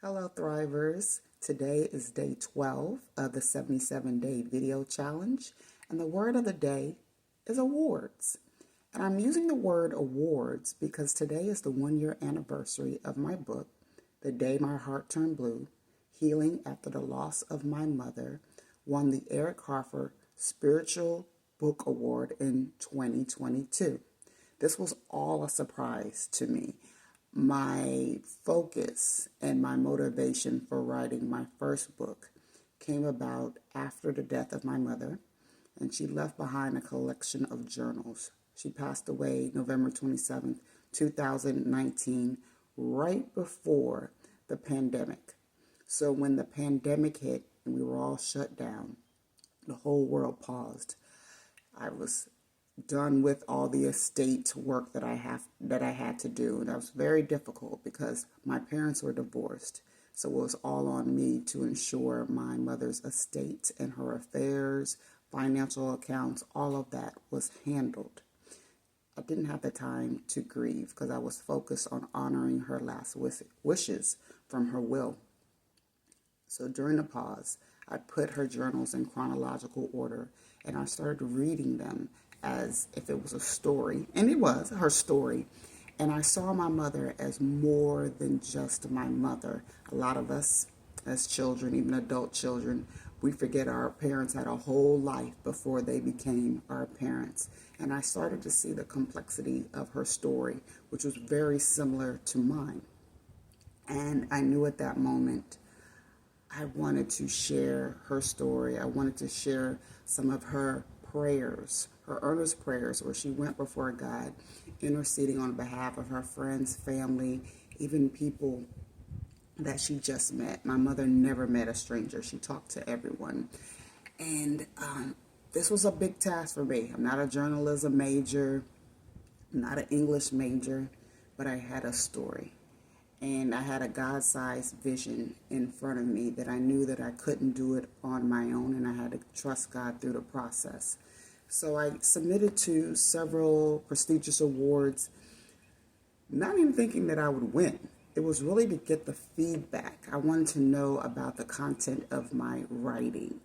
Hello, Thrivers. Today is day 12 of the 77-day video challenge, and the word of the day is awards. And I'm using the word awards because today is the 1-year anniversary of my book, The Day My Heart Turned Blue, Healing After the Loss of My Mother, won the Eric Harfer Spiritual Book Award in 2022. This was all a surprise to me. My focus and my motivation for writing my first book came about after the death of my mother, and she left behind a collection of journals. She passed away November 27th, 2019, right before the pandemic. So when the pandemic hit and we were all shut down, the whole world paused. I was done with all the estate work that I had to do, and that was very difficult because my parents were divorced. So it was all on me to ensure my mother's estate and her affairs, financial accounts, all of that was handled. I didn't have the time to grieve because I was focused on honoring her last wishes from her will. So during the pause, I put her journals in chronological order, and I started reading them as if it was a story, and it was her story. And I saw my mother as more than just my mother. A lot of us as children, even adult children, we forget our parents had a whole life before they became our parents. And I started to see the complexity of her story, which was very similar to mine. And I knew at that moment I wanted to share her story. I wanted to share some of her prayers, her earnest prayers, where she went before God, interceding on behalf of her friends, family, even people that she just met. My mother never met a stranger. She talked to everyone. And this was a big task for me. I'm not a journalism major, I'm not an English major, but I had a story. And I had a God-sized vision in front of me that I knew that I couldn't do it on my own, and I had to trust God through the process. So I submitted to several prestigious awards, not even thinking that I would win. It was really to get the feedback. I wanted to know about the content of my writing.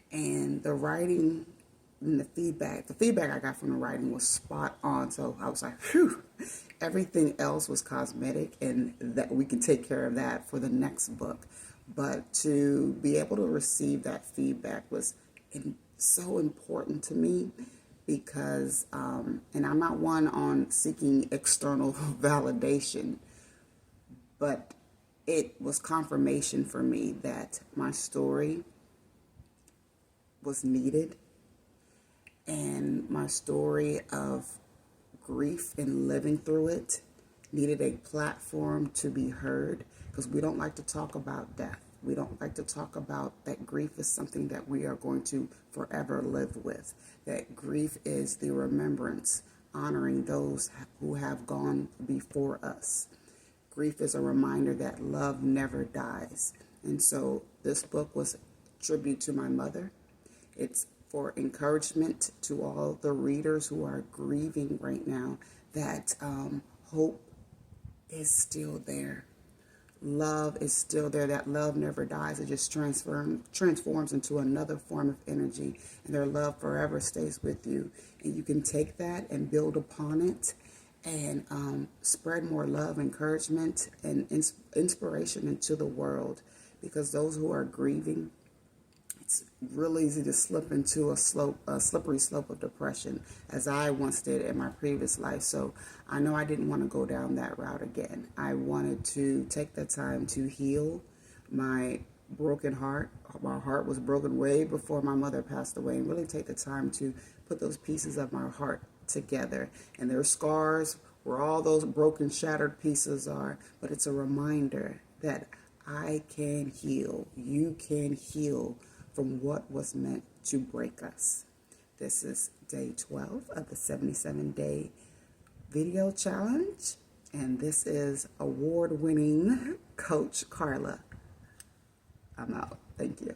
And the writing and the feedback I got from the writing was spot on. So I was like, phew. Everything else was cosmetic, and that we can take care of that for the next book. But to be able to receive that feedback was so important to me because, and I'm not one on seeking external validation, but it was confirmation for me that my story was needed, and my story of grief and living through it needed a platform to be heard, because we don't like to talk about death. We don't like to talk about that grief is something that we are going to forever live with. That grief is the remembrance, honoring those who have gone before us. Grief is a reminder that love never dies. And so this book was a tribute to my mother. It's for encouragement to all the readers who are grieving right now that hope is still there. Love is still there. That love never dies. It just transforms into another form of energy, and their love forever stays with you. And you can take that and build upon it and spread more love, encouragement, and inspiration into the world, because those who are grieving, it's really easy to slip into a slippery slope of depression, as I once did in my previous life. So I know I didn't want to go down that route again. I wanted to take the time to heal my broken heart. My heart was broken way before my mother passed away, and really take the time to put those pieces of my heart together. And there are scars where all those broken, shattered pieces are, but it's a reminder that I can heal. You can heal from what was meant to break us. This is day 12 of the 77-day video challenge, and this is award-winning Coach Carla. I'm out. Thank you.